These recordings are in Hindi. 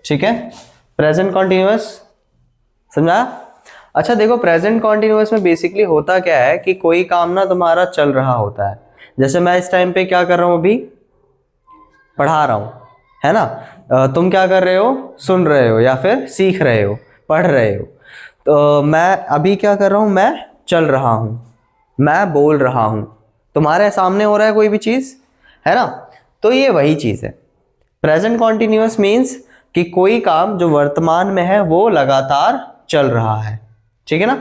ठीक है, प्रेजेंट कॉन्टिन्यूअस समझा। अच्छा देखो, प्रेजेंट कॉन्टिन्यूअस में बेसिकली होता क्या है कि कोई काम ना तुम्हारा चल रहा होता है। जैसे मैं इस टाइम पे क्या कर रहा हूं, अभी पढ़ा रहा हूं, है ना। तुम क्या कर रहे हो, सुन रहे हो या फिर सीख रहे हो, पढ़ रहे हो। तो मैं अभी क्या कर रहा हूं, मैं चल रहा हूं, मैं बोल रहा हूं, तुम्हारे सामने हो रहा है कोई भी चीज, है ना। तो ये वही चीज है। प्रेजेंट कॉन्टिन्यूअस मीन्स कि कोई काम जो वर्तमान में है वो लगातार चल रहा है, ठीक है ना।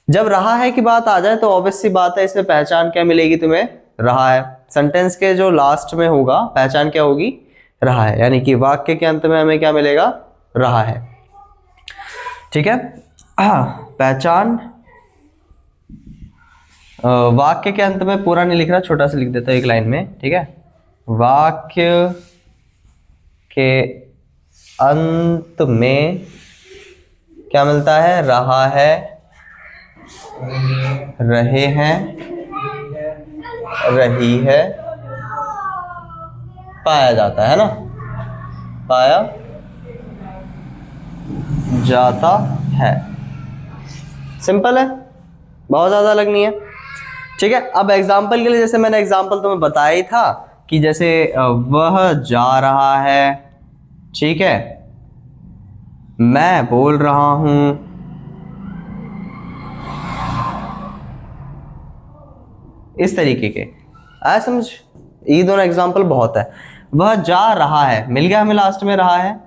जब रहा है की बात आ जाए तो ऑब्वियस सी बात है, इसमें पहचान क्या मिलेगी तुम्हें, रहा है। सेंटेंस के जो लास्ट में होगा पहचान क्या होगी, रहा है, यानी कि वाक्य के अंत में हमें क्या मिलेगा, रहा है, ठीक है। पहचान वाक्य के अंत में पूरा नहीं लिख रहा, छोटा सा लिख देता हूं एक लाइन में, ठीक है। वाक्य के अंत में क्या मिलता है, रहा है, रहे हैं, रही है, पाया जाता है ना, पाया जाता है। सिंपल है, बहुत ज्यादा अलग नहीं है, ठीक है। अब एग्जाम्पल के लिए, जैसे मैंने एग्जाम्पल तुम्हें बताया ही था कि जैसे वह जा रहा है, ठीक है, मैं बोल रहा हूं, इस तरीके के आया समझ। ये दोनों एग्जाम्पल बहुत है। वह जा रहा है, मिल गया हमें लास्ट में रहा है,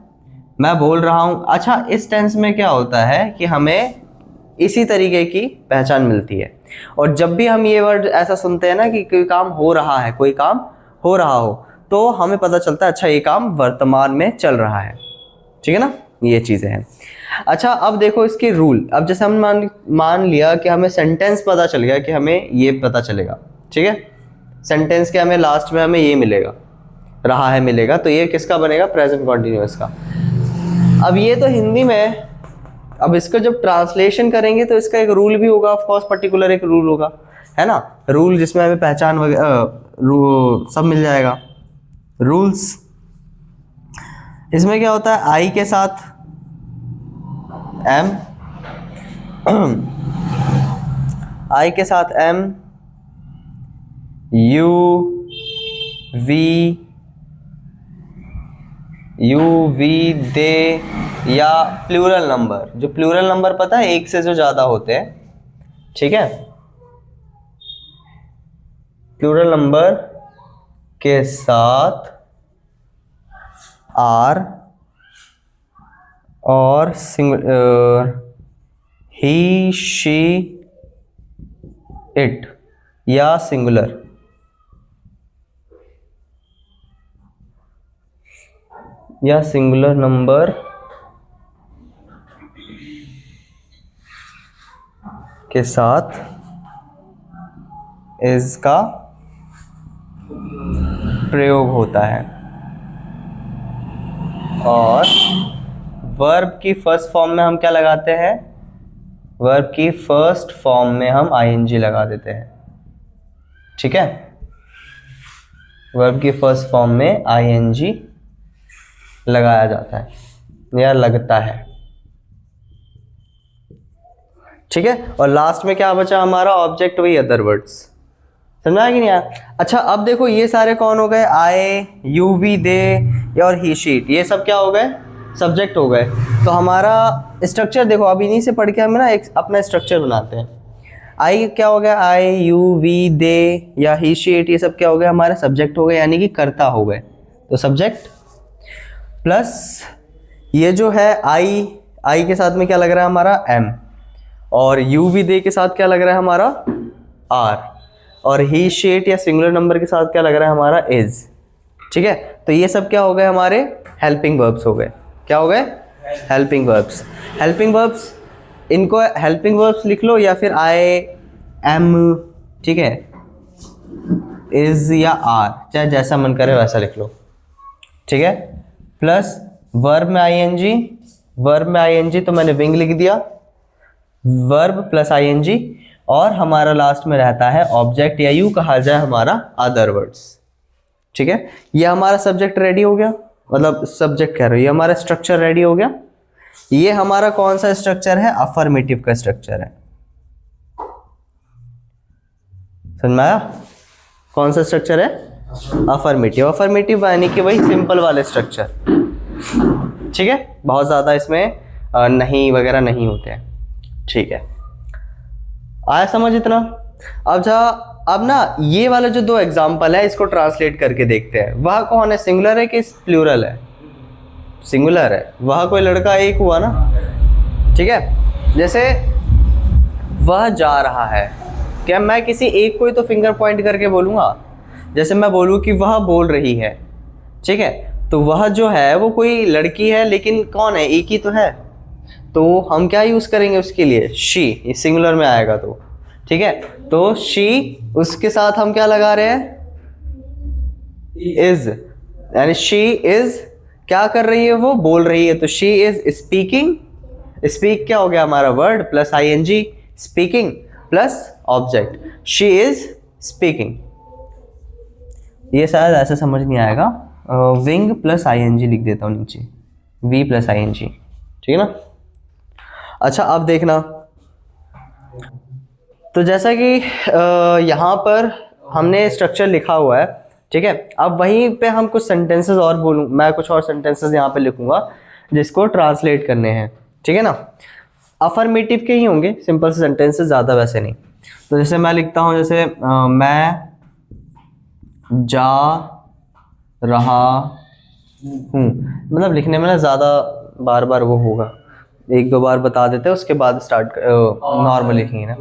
मैं बोल रहा हूं। अच्छा, इस टेंस में क्या होता है कि हमें इसी तरीके की पहचान मिलती है। और जब भी हम ये वर्ड ऐसा सुनते हैं ना कि कोई काम हो रहा है, कोई काम हो रहा हो, तो हमें पता चलता है अच्छा ये काम वर्तमान में चल रहा है, ठीक है ना, ये चीजें हैं। अच्छा अब देखो इसके रूल। अब जैसे हम मान लिया कि हमें सेंटेंस पता चल गया, कि हमें ये पता चलेगा, ठीक है, सेंटेंस के हमें लास्ट में हमें ये मिलेगा, रहा है मिलेगा, तो ये किसका बनेगा, प्रेजेंट कॉन्टिन्यूअस का। अब ये तो हिंदी में, अब इसको जब ट्रांसलेशन करेंगे तो इसका एक रूल भी होगा, ऑफ कोर्स पर्टिकुलर एक रूल होगा, है ना, रूल जिसमें हमें पहचान सब मिल जाएगा, रूल्स। इसमें क्या होता है, आई के साथ एम, आई के साथ एम, यू वी दे, या प्लूरल नंबर। जो प्लूरल नंबर पता है, एक से जो ज्यादा होते हैं, ठीक है, प्लूरल नंबर के साथ आर और ही, शी, इट, या सिंगुलर, या सिंगुलर नंबर के साथ इसका प्रयोग होता है। और वर्ब की फर्स्ट फॉर्म में हम क्या लगाते हैं, वर्ब की फर्स्ट फॉर्म में हम आईएनजी लगा देते हैं, ठीक है। वर्ब की फर्स्ट फॉर्म में आईएनजी लगाया जाता है या लगता है, ठीक है। और लास्ट में क्या बचा हमारा, ऑब्जेक्ट, वही अदर वर्ड्स, समझा कि नहीं यार। अच्छा अब देखो ये सारे कौन हो गए, आए, यू, वी, दे और ही, शीट, ये सब क्या हो गए, सब्जेक्ट हो गए। तो हमारा स्ट्रक्चर देखो, अब इन्हीं से पढ़ के हम ना एक अपना स्ट्रक्चर बनाते हैं। आई क्या हो गया, आई, यू, वी, दे या ही, शीट, ये सब क्या हो गया, हमारे सब्जेक्ट हो गए, यानी कि कर्ता हो गए। तो सब्जेक्ट प्लस ये जो है आई, आई के साथ में क्या लग रहा है हमारा, एम, और यू, वी, दे के साथ क्या लग रहा है हमारा, आर, और ही, शीट या सिंगुलर नंबर के साथ क्या लग रहा है हमारा, इज, ठीक है। तो ये सब क्या हो गए, हमारे हेल्पिंग वर्ब्स हो गए। क्या हो गए, हेल्पिंग वर्ब्स। हेल्पिंग वर्ब्स, इनको हेल्पिंग वर्ब्स लिख लो या फिर आई, एम, ठीक है, इज या आर, चाहे जैसा मन करे वैसा लिख लो, ठीक है। प्लस वर्ब में आईएनजी, वर्ब में आईएनजी तो मैंने विंग लिख दिया, वर्ब प्लस आईएनजी, और हमारा लास्ट में रहता है ऑब्जेक्ट, या यूं कहा जाए हमारा अदर वर्ड्स, ठीक है। ये हमारा सब्जेक्ट रेडी हो गया, मतलब सब्जेक्ट कह रहे हो, ये हमारा स्ट्रक्चर रेडी हो गया। ये हमारा कौन सा स्ट्रक्चर है? अफर्मेटिव का स्ट्रक्चर है। समझ में आया? कौन सा स्ट्रक्चर है? अफर्मेटिव। अफर्मेटिव यानी कि वही सिंपल वाले स्ट्रक्चर, ठीक है, बहुत ज़्यादा इसमें नहीं वगैरह नहीं होते हैं, ठीक है। आया समझ इतना? अब ना ये वाला जो दो एग्जाम्पल है इसको ट्रांसलेट करके देखते हैं। वह कौन है? सिंगुलर है कि प्लूरल है? सिंगुलर है। वह कोई लड़का एक हुआ ना, ठीक है। जैसे वह जा रहा है, क्या मैं किसी एक को ही तो फिंगर पॉइंट करके बोलूँगा? जैसे मैं बोलूँ कि वह बोल रही है, ठीक है, तो वह जो है वो कोई लड़की है, लेकिन कौन है? एक ही तो है, तो हम क्या यूज़ करेंगे उसके लिए? शी, सिंगुलर में आएगा तो, ठीक है। तो शी, उसके साथ हम क्या लगा रहे हैं? इज, यानी शी इज क्या कर रही है? वो बोल रही है, तो शी इज स्पीकिंग। स्पीक क्या हो गया हमारा? Word plus ING, speaking plus object, she is speaking. ये शायद ऐसे समझ नहीं आएगा, विंग प्लस आईएनजी लिख देता हूँ नीचे, वी प्लस आईएनजी, ठीक है ना। अच्छा अब देखना, तो जैसा कि यहाँ पर हमने स्ट्रक्चर लिखा हुआ है, ठीक है। अब वहीं पे हम कुछ सेंटेंसेस और बोलूँ, मैं कुछ और सेंटेंसेस यहाँ पे लिखूँगा जिसको ट्रांसलेट करने हैं, ठीक है ना। अफर्मेटिव के ही होंगे, सिंपल से सेंटेंसेस, ज़्यादा वैसे नहीं। तो जैसे मैं लिखता हूँ, जैसे मैं जा रहा हूँ, मतलब लिखने में ना ज़्यादा बार बार वो होगा, एक दो बार बता देते हैं उसके बाद स्टार्ट नॉर्मल लिखेंगे ना,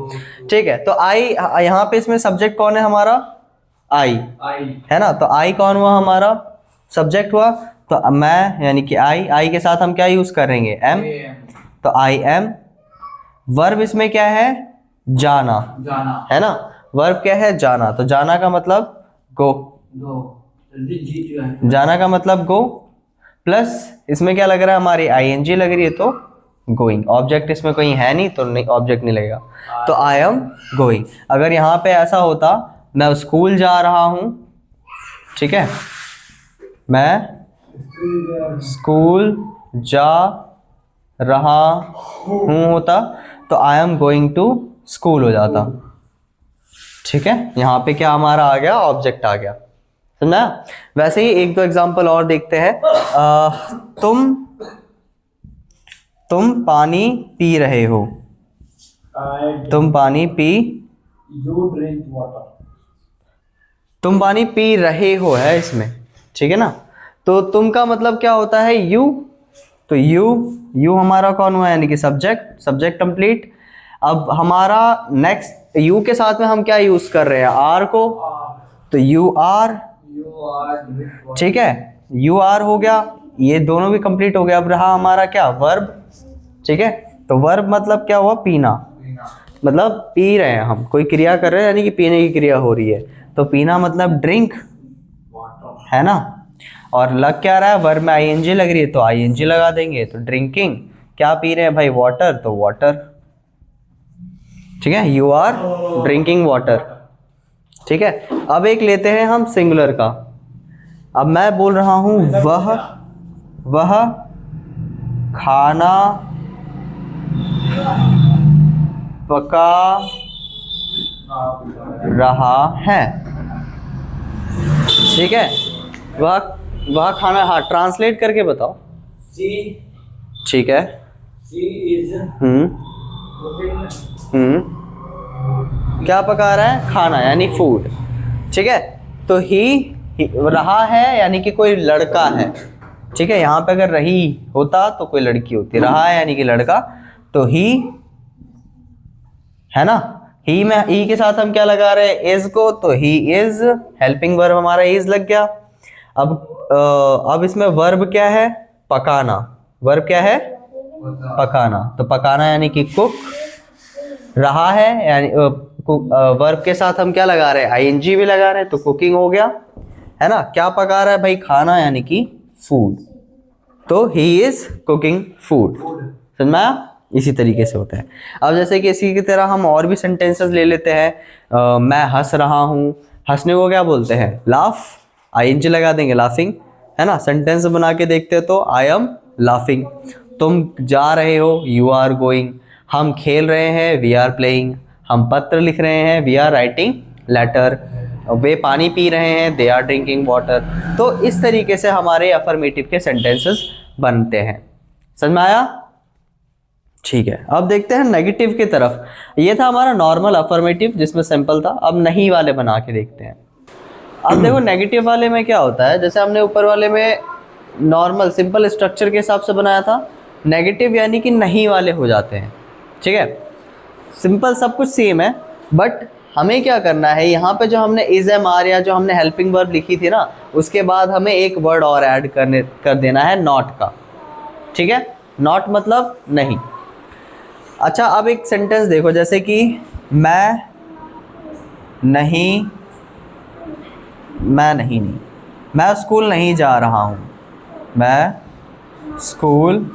ठीक है। तो आई, यहाँ पे इसमें सब्जेक्ट कौन है हमारा? आई है ना, तो आई कौन हुआ? हमारा सब्जेक्ट हुआ। तो मैं यानी कि आई के साथ हम क्या यूज करेंगे? एम, तो आई एम। वर्ब इसमें क्या है? जाना, है ना, वर्ब क्या है? जाना। तो जाना का मतलब गो, जाना का मतलब गो, प्लस इसमें क्या लग रहा है? हमारी आईएनजी लग रही है, तो गोइंग। ऑब्जेक्ट इसमें कोई है नहीं, तो नहीं, ऑब्जेक्ट नहीं लगेगा, तो आई एम गोइंग। अगर यहाँ पे ऐसा होता, मैं स्कूल जा रहा हूँ, ठीक है, मैं स्कूल जा रहा हूँ होता, तो I am going to school हो जाता, ठीक है। यहाँ पे क्या हमारा आ गया? ऑब्जेक्ट आ गया, समझा? वैसे ही एक दो एग्जांपल और देखते हैं। तुम पानी पी रहे हो, तुम पानी पी, You drink water. तुम पानी पी रहे हो है इसमें, ठीक है ना। तो तुम का मतलब क्या होता है? यू, तो यू हमारा कौन हुआ? यानी कि सब्जेक्ट, सब्जेक्ट कंप्लीट। अब हमारा नेक्स्ट, यू के साथ में हम क्या यूज कर रहे हैं? आर को, तो यू आर, ठीक है, यू आर हो गया, ये दोनों भी कंप्लीट हो गया। अब रहा हमारा क्या? वर्ब, ठीक है। तो वर्ब मतलब क्या हुआ? पीना, मतलब पी रहे हैं हम, कोई क्रिया कर रहे हैं, यानी कि पीने की क्रिया हो रही है, तो पीना मतलब ड्रिंक, है ना। और लग क्या रहा है? वर्ब में आईएनजी लग रही है, तो आईएनजी लगा देंगे, तो ड्रिंकिंग। क्या पी रहे हैं भाई? वाटर, तो वाटर, ठीक है, यू आर ड्रिंकिंग वाटर, ठीक है। अब एक लेते हैं हम सिंगुलर का। अब मैं बोल रहा हूं वह खाना पका रहा है, ठीक है। वह खाना, हाँ ट्रांसलेट करके बताओ। She, ठीक है, she is cooking. क्या पका रहा है? खाना, यानी फूड, ठीक है। तो ही रहा है यानी कि कोई लड़का है, ठीक है। यहाँ पे अगर रही होता तो कोई लड़की होती, रहा है यानी कि लड़का, तो ही, है ना। ही में ही के साथ हम क्या लगा रहे हैं? इज को, तो ही इज, हेल्पिंग वर्ब हमारा इज लग गया। अब इसमें वर्ब क्या है? पकाना, वर्ब क्या है? पकाना, तो पकाना यानी कि कुक। रहा है यानी वर्ब के साथ हम क्या लगा रहे हैं? आईएनजी भी लगा रहे हैं, तो कुकिंग हो गया, है ना। क्या पका रहा है भाई? खाना, यानी कि फूड, तो ही इज कुकिंग फूड, समझ में आया? इसी तरीके से होता है। अब जैसे कि इसी की तरह हम और भी सेंटेंसेस ले लेते हैं। मैं हंस रहा हूँ, हंसने को क्या बोलते हैं? लाफ, आईएनजी लगा देंगे, लाफिंग, है ना। सेंटेंस बना के देखते हो तो आई एम लाफिंग, तुम जा रहे हो, यू आर गोइंग, हम खेल रहे हैं, वी आर प्लेइंग, हम पत्र लिख रहे हैं, वी आर राइटिंग लेटर, वे पानी पी रहे हैं, दे आर ड्रिंकिंग वाटर। तो इस तरीके से हमारे अफर्मेटिव के सेंटेंसेस बनते हैं। समझ में आया? ठीक है, अब देखते हैं नेगेटिव की तरफ। ये था हमारा नॉर्मल अफर्मेटिव जिसमें सिंपल था। अब नहीं वाले बना के देखते हैं। अब देखो नेगेटिव वाले में क्या होता है, जैसे हमने ऊपर वाले में नॉर्मल सिंपल स्ट्रक्चर के हिसाब से बनाया था, नेगेटिव यानी कि नहीं वाले हो जाते हैं। ठीक है, सिंपल सब कुछ सेम है, बट हमें क्या करना है, यहाँ पे जो हमने इज एम आर या जो हमने हेल्पिंग वर्ब लिखी थी ना, उसके बाद हमें एक वर्ड और ऐड कर देना है नॉट का। ठीक है, नॉट मतलब नहीं। अच्छा, अब एक सेंटेंस देखो, जैसे कि मैं नहीं मैं स्कूल नहीं जा रहा हूँ, मैं स्कूल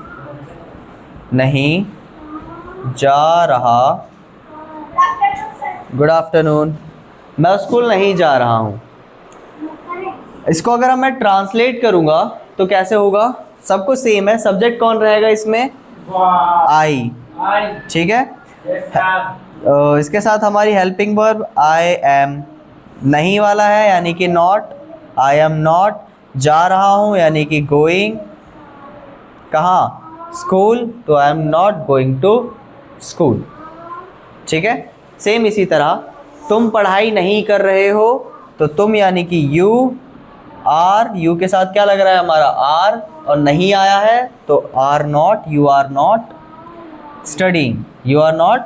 नहीं जा रहा, गुड आफ्टरनून, मैं स्कूल नहीं जा रहा हूँ। इसको अगर मैं ट्रांसलेट करूँगा तो कैसे होगा, सब कुछ सेम है, सब्जेक्ट कौन रहेगा इसमें, आई। ठीक है, इसके साथ हमारी हेल्पिंग वर्ब आई एम, नहीं वाला है यानी कि नॉट, आई एम नॉट, जा रहा हूँ यानी कि गोइंग, कहाँ, स्कूल, तो I am not going to school. ठीक है, सेम इसी तरह तुम पढ़ाई नहीं कर रहे हो, तो तुम यानी कि यू, आर, यू के साथ क्या लग रहा है हमारा आर, और नहीं आया है तो are not, you are not studying, you are not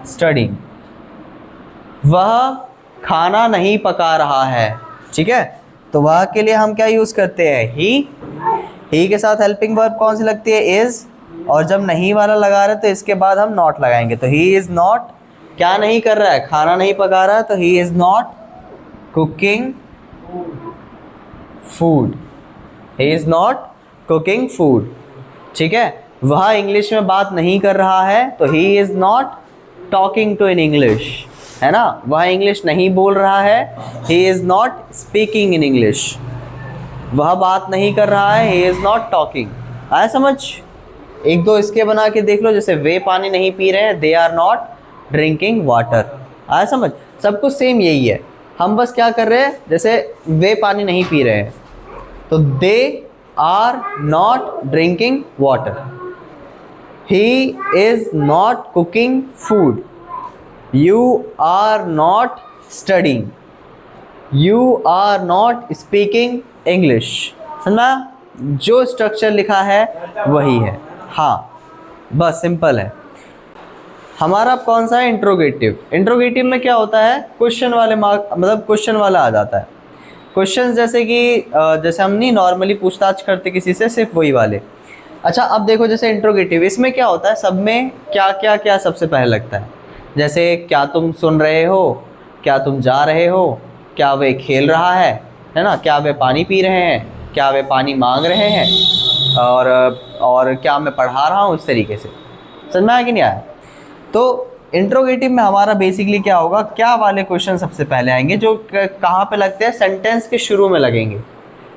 studying. वह खाना नहीं पका रहा है। ठीक है, तो वह के लिए हम क्या यूज़ करते हैं, ही के साथ हेल्पिंग वर्ब कौन सी लगती है, इज, और जब नहीं वाला लगा रहे तो इसके बाद हम नॉट लगाएंगे। तो ही इज़ नॉट क्या नहीं कर रहा है, खाना नहीं पका रहा है, तो he is not cooking food, he is not cooking food. ठीक है, वह इंग्लिश में बात नहीं कर रहा है, तो he is not talking to in English, है ना, वह इंग्लिश नहीं बोल रहा है, he is not speaking in English, वह बात नहीं कर रहा है, ही इज़ नॉट टॉकिंग। आया समझ? एक दो इसके बना के देख लो, जैसे वे पानी नहीं पी रहे हैं, they are not drinking water. आया समझ? सब कुछ सेम यही है, हम बस क्या कर रहे हैं, जैसे वे पानी नहीं पी रहे हैं तो they are not drinking water, he is not cooking food, you are not studying, you are not speaking English. समझा? जो स्ट्रक्चर लिखा है वही है। हाँ, बस सिंपल है। हमारा अब कौन सा है, इंट्रोगेटिव। इंट्रोगेटिव में क्या होता है, क्वेश्चन वाले मार्क, मतलब क्वेश्चन वाला आ जाता है। क्वेश्चन जैसे कि जैसे हम नहीं नॉर्मली पूछताछ करते किसी से, सिर्फ वही वाले। अच्छा, अब देखो जैसे इंट्रोगेटिव, इसमें क्या होता है, सब में क्या क्या क्या सबसे पहले लगता है, जैसे क्या तुम सुन रहे हो, क्या तुम जा रहे हो, क्या वे खेल रहा है ना, क्या वे पानी पी रहे हैं, क्या वे पानी मांग रहे हैं, और क्या मैं पढ़ा रहा हूँ, इस तरीके से। समझ में आया कि नहीं आया? तो इंट्रोगेटिव में हमारा बेसिकली क्या होगा, क्या वाले क्वेश्चन सबसे पहले आएंगे, जो कहाँ पे लगते हैं, सेंटेंस के शुरू में लगेंगे।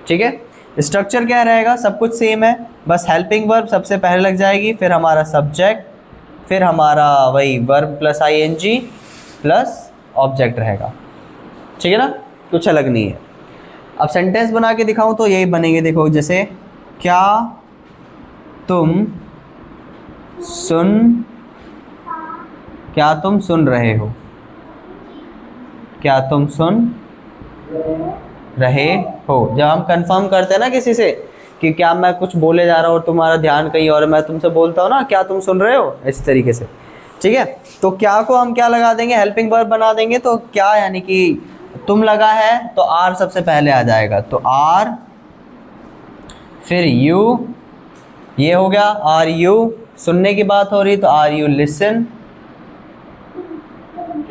ठीक है, स्ट्रक्चर क्या रहेगा, सब कुछ सेम है, बस हेल्पिंग वर्ब सबसे पहले लग जाएगी, फिर हमारा सब्जेक्ट, फिर हमारा वही verb plus ING plus object रहेगा। ठीक है ना, कुछ अलग नहीं है। अब सेंटेंस बना के दिखाऊं तो यही बनेंगे, देखो जैसे क्या तुम सुन रहे हो, क्या तुम सुन रहे हो। जब हम कंफर्म करते हैं ना किसी से कि क्या मैं कुछ बोले जा रहा हूँ और तुम्हारा ध्यान कहीं और, मैं तुमसे बोलता हूँ ना क्या तुम सुन रहे हो, इस तरीके से। ठीक है, तो क्या को हम क्या लगा देंगे, हेल्पिंग वर्ब बना देंगे। तो क्या यानी कि तुम लगा है तो आर सबसे पहले आ जाएगा, तो आर, फिर यू, ये हो गया आर यू, सुनने की बात हो रही तो आर यू लिसन,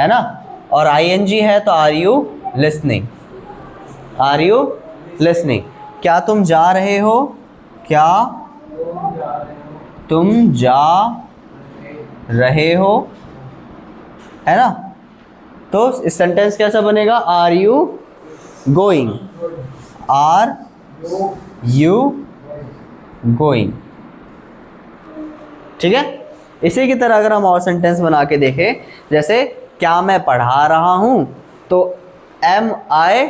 है ना, और आईएनजी है तो are you listening, are you listening. क्या तुम जा रहे हो, क्या तुम जा रहे हो, है ना। तो इस सेंटेंस कैसा बनेगा, are you going, are you going. ठीक है, इसी की तरह अगर हम और सेंटेंस बना के देखें, जैसे क्या मैं पढ़ा रहा हूँ, तो एम आई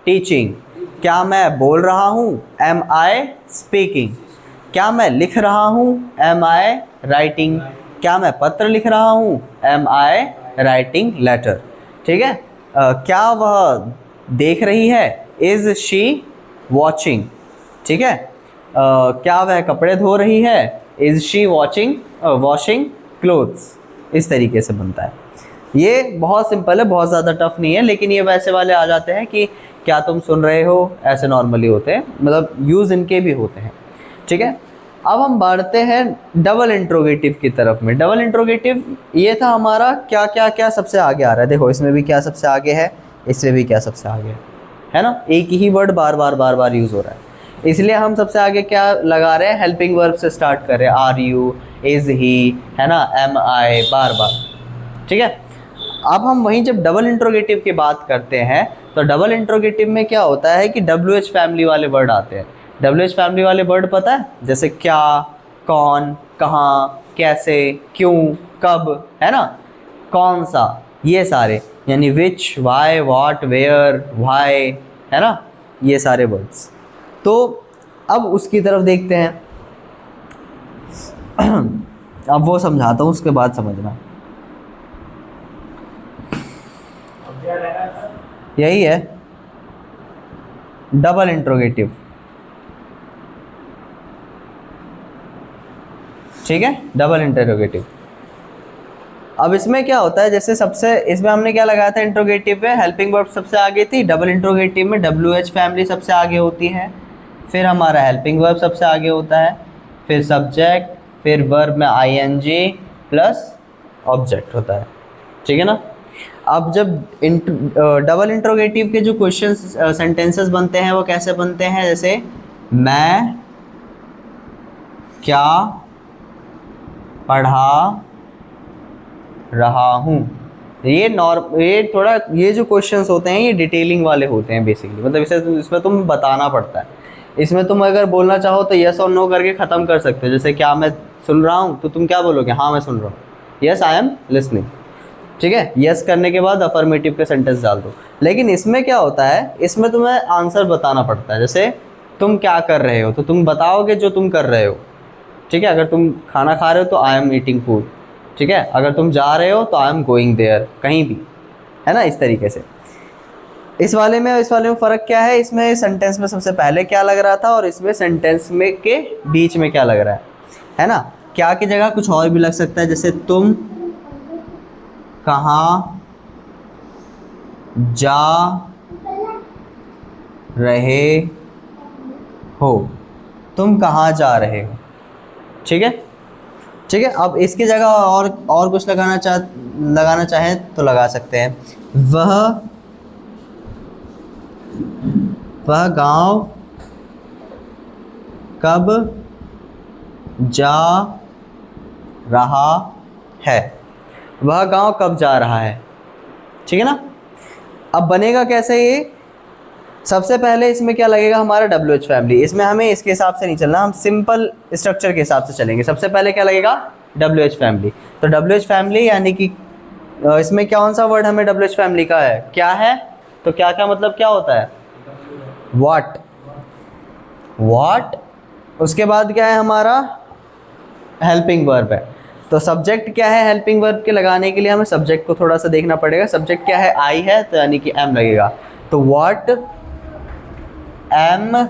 टीचिंग। क्या मैं बोल रहा हूँ, एम आई स्पीकिंग। क्या मैं लिख रहा हूँ, एम आई राइटिंग। क्या मैं पत्र लिख रहा हूँ, एम आई राइटिंग लेटर। ठीक है, क्या वह देख रही है, इज शी वॉचिंग। ठीक है, क्या वह कपड़े धो रही है, इज शी वॉशिंग क्लोथ्स। इस तरीके से बनता है। ये बहुत सिंपल है, बहुत ज़्यादा टफ नहीं है, लेकिन ये वैसे वाले आ जाते हैं कि क्या तुम सुन रहे हो, ऐसे नॉर्मली होते हैं, मतलब यूज़ इनके भी होते हैं। ठीक है, अब हम बढ़ते हैं डबल इंट्रोगेटिव की तरफ में। डबल इंट्रोगेटिव ये था हमारा क्या क्या क्या सबसे आगे आ रहा है। देखो इसमें भी क्या सबसे आगे है, इसमें भी क्या सबसे आगे है ना, एक ही वर्ड बार बार यूज़ हो रहा है, इसलिए हम सबसे आगे क्या लगा रहे हैं, हेल्पिंग वर्ब से स्टार्ट कर रहे हैं, आर यू, इज ही, है ना, एम आई, बार। ठीक है, अब हम वहीं जब डबल इंट्रोगेटिव की बात करते हैं, तो डबल इंट्रोगेटिव में क्या होता है कि WH फैमिली वाले वर्ड आते हैं। WH फैमिली वाले वर्ड पता है, जैसे क्या, कौन, कहाँ, कैसे, क्यों, कब, है ना, कौन सा, ये सारे, यानी विच, वाई, व्हाट, वेयर, व्हाई, है ना, ये सारे वर्ड्स। तो अब उसकी तरफ देखते हैं। अब वो समझाता हूँ, उसके बाद समझना। यही है डबल इंट्रोगेटिव। ठीक है, डबल इंट्रोगेटिव। अब इसमें क्या होता है, जैसे सबसे इसमें हमने क्या लगाया था, इंट्रोगेटिव में हेल्पिंग वर्ब सबसे आगे थी, डबल इंट्रोगेटिव में WH फैमिली सबसे आगे होती है, फिर हमारा हेल्पिंग वर्ब सबसे आगे होता है, फिर सब्जेक्ट, फिर वर्ब में ING प्लस ऑब्जेक्ट होता है। ठीक है ना। अब जब डबल इंट्रोगेटिव के जो क्वेश्चन सेंटेंसेस बनते हैं वो कैसे बनते हैं, जैसे मैं क्या पढ़ा रहा हूँ। ये थोड़ा ये जो क्वेश्चंस होते हैं ये डिटेलिंग वाले होते हैं बेसिकली, मतलब इसमें तुम बताना पड़ता है। इसमें तुम अगर बोलना चाहो तो यस और नो करके ख़त्म कर सकते हो। जैसे क्या मैं सुन रहा हूँ, तो तुम क्या बोलोगे, हाँ मैं सुन रहा हूँ, यस आई एम लिसनिंग। ठीक है, यस करने के बाद अफर्मेटिव के सेंटेंस डाल दो। लेकिन इसमें क्या होता है, इसमें तुम्हें आंसर बताना पड़ता है। जैसे तुम क्या कर रहे हो, तो तुम बताओगे जो तुम कर रहे हो। ठीक है, अगर तुम खाना खा रहे हो तो आई एम ईटिंग फूड। ठीक है, अगर तुम जा रहे हो तो आई एम गोइंग देयर, कहीं भी, है ना, इस तरीके से। इस वाले में फ़र्क क्या है, इसमें सेंटेंस में सबसे पहले क्या लग रहा था और इसमें सेंटेंस में के बीच में क्या लग रहा है ना। क्या की जगह कुछ और भी लग सकता है, जैसे तुम कहाँ जा रहे हो, तुम कहाँ जा रहे हो। ठीक है, ठीक है। अब इसकी जगह और कुछ लगाना चाहें तो लगा सकते हैं, वह गांव कब जा रहा है, वह गांव कब जा रहा है। ठीक है ना। अब बनेगा कैसे ये, सबसे पहले इसमें क्या लगेगा, हमारा WH फैमिली। इसमें हमें इसके हिसाब से नहीं चलना, हम सिंपल स्ट्रक्चर के हिसाब से चलेंगे। सबसे पहले क्या लगेगा, WH फैमिली। तो WH फैमिली यानी कि इसमें कौन सा वर्ड हमें WH फैमिली का है, क्या है, तो क्या क्या मतलब क्या होता है, व्हाट। उसके बाद क्या है हमारा, हेल्पिंग वर्ब है। तो सब्जेक्ट क्या है, हेल्पिंग वर्ब के लगाने के लिए हमें सब्जेक्ट को थोड़ा सा देखना पड़ेगा। सब्जेक्ट क्या है, आई है, तो यानी कि एम लगेगा। तो व्हाट एम,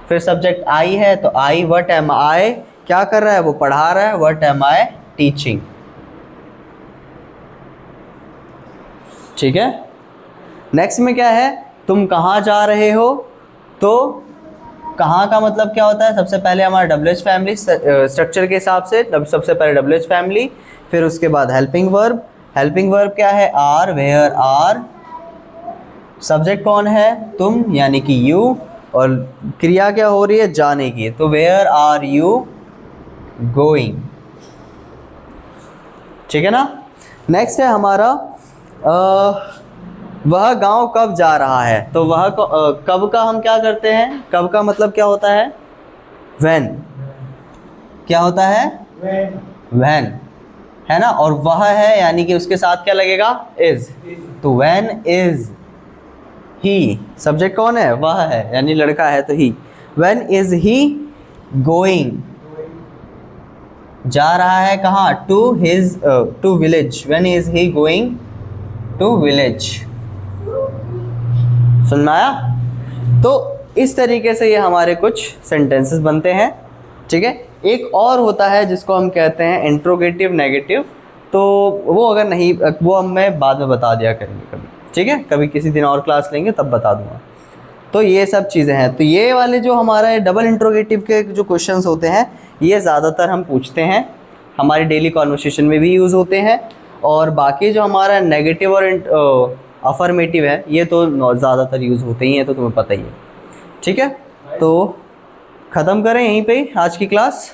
फिर सब्जेक्ट आई है तो आई, व्हाट एम आई क्या कर रहा है, वो पढ़ा रहा है, व्हाट एम आई टीचिंग। ठीक है। नेक्स्ट में क्या है, तुम कहाँ जा रहे हो, तो कहाँ का मतलब क्या होता है, सबसे पहले हमारा WH फैमिली स्ट्रक्चर के हिसाब से, सबसे पहले WH फैमिली, फिर उसके बाद हेल्पिंग वर्ब। हेल्पिंग वर्ब क्या है, आर, वेयर आर। सब्जेक्ट कौन है, तुम यानी कि यू, और क्रिया क्या हो रही है, जाने की, तो वेयर आर यू गोइंग। ठीक है ना। नेक्स्ट है हमारा वह गांव कब जा रहा है, तो वह कब का हम क्या करते हैं, कब का मतलब क्या होता है, when, क्या होता है, when, है ना। और वह है यानी कि उसके साथ क्या लगेगा, is, तो when is he, सब्जेक्ट कौन है, वह है यानी लड़का है तो he, when is he going, जा रहा है कहाँ, to his to village, when is he going to village, सुन में आया। तो इस तरीके से ये हमारे कुछ सेंटेंसेस बनते हैं, ठीक है। एक और होता है जिसको हम कहते हैं इंट्रोगेटिव नेगेटिव, तो वो अगर नहीं, वो हम मैं बाद में बता दिया करेंगे कभी, ठीक है, कभी किसी दिन और क्लास लेंगे तब बता दूंगा। तो ये सब चीज़ें हैं। तो ये वाले जो हमारा डबल इंट्रोगेटिव के जो क्वेश्चंस होते हैं ये ज़्यादातर हम पूछते हैं, हमारी डेली कॉन्वर्सेशन में भी यूज़ होते हैं, और बाकी जो हमारा नेगेटिव और अफर्मेटिव है ये तो ज़्यादातर यूज़ होते ही हैं, तो तुम्हें पता ही है, ठीक है। तो ख़त्म करें यहीं पे आज की क्लास।